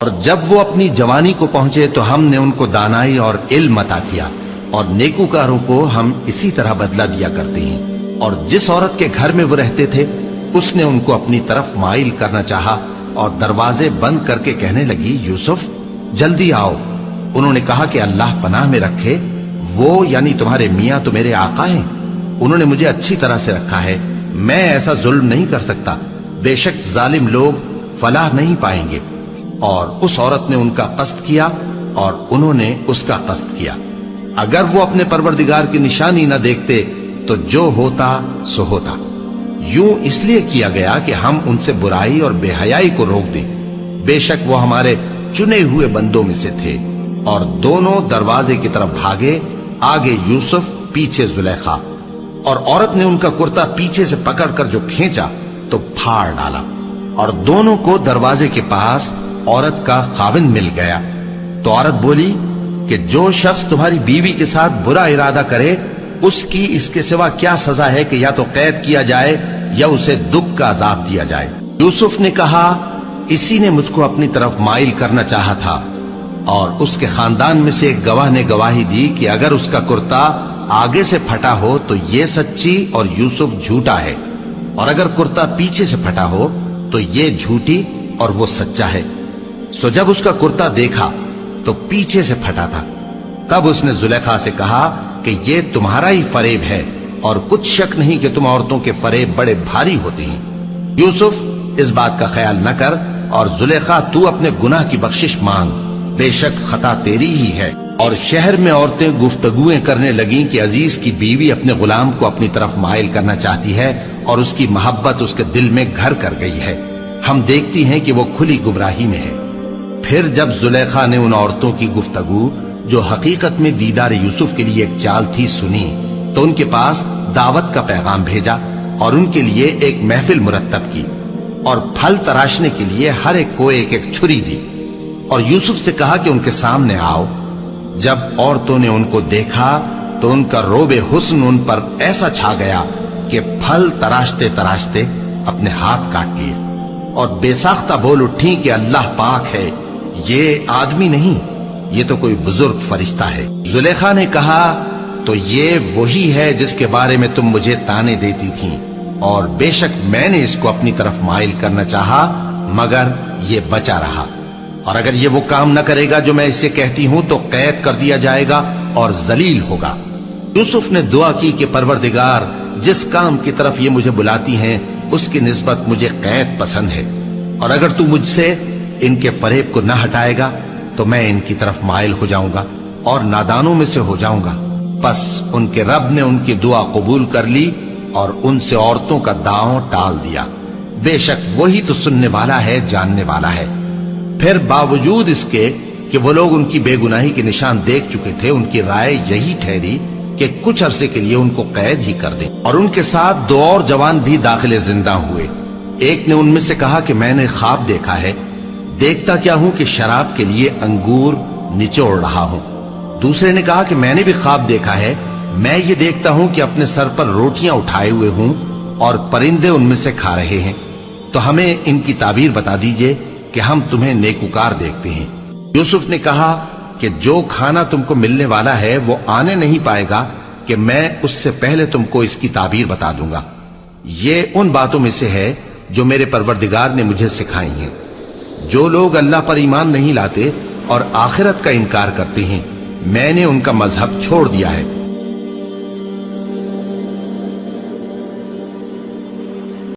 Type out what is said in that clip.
اور جب وہ اپنی جوانی کو پہنچے تو ہم نے ان کو دانائی اور علم عطا کیا، اور نیکوکاروں کو ہم اسی طرح بدلہ دیا کرتے ہیں۔ اور جس عورت کے گھر میں وہ رہتے تھے اس نے ان کو اپنی طرف مائل کرنا چاہا اور دروازے بند کر کے کہنے لگی، یوسف جلدی آؤ۔ انہوں نے کہا کہ اللہ پناہ میں رکھے، وہ یعنی تمہارے میاں تو میرے آقا ہیں، انہوں نے مجھے اچھی طرح سے رکھا ہے، میں ایسا ظلم نہیں کر سکتا، بے شک ظالم لوگ فلاح نہیں پائیں گے۔ اور اس عورت نے ان کا قصد کیا اور انہوں نے اس کا قصد کیا۔ اگر وہ اپنے پروردگار کی نشانی نہ دیکھتے تو جو ہوتا سو ہوتا۔ یوں اس لیے کیا گیا کہ ہم ان سے برائی اور بے حیائی کو روک دیں، بے شک وہ ہمارے چنے ہوئے بندوں میں سے تھے۔ اور دونوں دروازے کی طرف بھاگے، آگے یوسف پیچھے زلیخا، اور عورت نے ان کا کرتا پیچھے سے پکڑ کر جو کھینچا تو پھاڑ ڈالا، اور دونوں کو دروازے کے پاس عورت کا خاوند مل گیا۔ تو عورت بولی کہ جو شخص تمہاری بیوی کے ساتھ برا ارادہ کرے اس کی اس کے سوا کیا سزا ہے کہ یا تو قید کیا جائے یا اسے دکھ کا عذاب دیا جائے۔ یوسف نے کہا، اسی نے مجھ کو اپنی طرف مائل کرنا چاہا تھا۔ اور اس کے خاندان میں سے ایک گواہ نے گواہی دی کہ اگر اس کا کرتا آگے سے پھٹا ہو تو یہ سچی اور یوسف جھوٹا ہے، اور اگر کرتا پیچھے سے پھٹا ہو تو یہ جھوٹی اور وہ سچا ہے۔ سو جب اس کا کرتا دیکھا تو پیچھے سے پھٹا تھا، تب اس نے زلیخا سے کہا کہ یہ تمہارا ہی فریب ہے، اور کچھ شک نہیں کہ تم عورتوں کے فریب بڑے بھاری ہوتے ہیں۔ یوسف اس بات کا خیال نہ کر، اور زلیخا تو اپنے گناہ کی بخشش مانگ، بے شک خطا تیری ہی ہے۔ اور شہر میں عورتیں گفتگویں کرنے لگیں کہ عزیز کی بیوی اپنے غلام کو اپنی طرف مائل کرنا چاہتی ہے اور اس کی محبت اس کے دل میں گھر کر گئی ہے، ہم دیکھتی ہیں کہ وہ کھلی گمراہی میں ہے۔ پھر جب زلیخا نے ان عورتوں کی گفتگو جو حقیقت میں دیدار یوسف کے لیے ایک چال تھی سنی، تو ان کے پاس دعوت کا پیغام بھیجا اور ان کے لیے ایک محفل مرتب کی، اور پھل تراشنے کے لیے ہر ایک کو ایک ایک چھری دی، اور یوسف سے کہا کہ ان کے سامنے آؤ۔ جب عورتوں نے ان کو دیکھا تو ان کا روب حسن ان پر ایسا چھا گیا کہ پھل تراشتے تراشتے اپنے ہاتھ کاٹ لیے، اور بے ساختہ بول اٹھی کہ اللہ پاک ہے، یہ آدمی نہیں، یہ تو کوئی بزرگ فرشتہ ہے۔ زلیخا نے کہا، تو یہ وہی ہے جس کے بارے میں تم مجھے تانے دیتی تھیں، اور بے شک میں نے اس کو اپنی طرف مائل کرنا چاہا مگر یہ بچا رہا، اور اگر یہ وہ کام نہ کرے گا جو میں اسے کہتی ہوں تو قید کر دیا جائے گا اور ذلیل ہوگا۔ یوسف نے دعا کی کہ پروردگار، جس کام کی طرف یہ مجھے بلاتی ہیں اس کی نسبت مجھے قید پسند ہے، اور اگر تو مجھ سے ان کے فریب کو نہ ہٹائے گا تو میں ان کی طرف مائل ہو جاؤں گا اور نادانوں میں سے ہو جاؤں گا۔ پس ان کے رب نے ان کی دعا قبول کر لی اور ان سے عورتوں کا داؤں ٹال دیا، بے شک وہی تو سننے والا ہے، جاننے والا ہے۔ پھر باوجود اس کے کہ وہ لوگ ان کی بے گناہی کے نشان دیکھ چکے تھے، ان کی رائے یہی ٹھہری کہ کچھ عرصے کے لیے ان کو قید ہی کر دیں، اور ان کے ساتھ دو اور جوان بھی داخل زندہ ہوئے۔ ایک نے ان میں سے کہا کہ میں نے خواب دیکھا ہے، دیکھتا کیا ہوں کہ شراب کے لیے انگور نچوڑ رہا ہوں۔ دوسرے نے کہا کہ میں نے بھی خواب دیکھا ہے، میں یہ دیکھتا ہوں کہ اپنے سر پر روٹیاں اٹھائے ہوئے ہوں اور پرندے ان میں سے کھا رہے ہیں، تو ہمیں ان کی تعبیر بتا دیجئے کہ ہم تمہیں نیکوکار دیکھتے ہیں۔ یوسف نے کہا کہ جو کھانا تم کو ملنے والا ہے وہ آنے نہیں پائے گا کہ میں اس سے پہلے تم کو اس کی تعبیر بتا دوں گا۔ یہ ان باتوں میں سے ہے جو میرے پروردگار نے مجھے سکھائی ہیں۔ جو لوگ اللہ پر ایمان نہیں لاتے اور آخرت کا انکار کرتے ہیں، میں نے ان کا مذہب چھوڑ دیا ہے،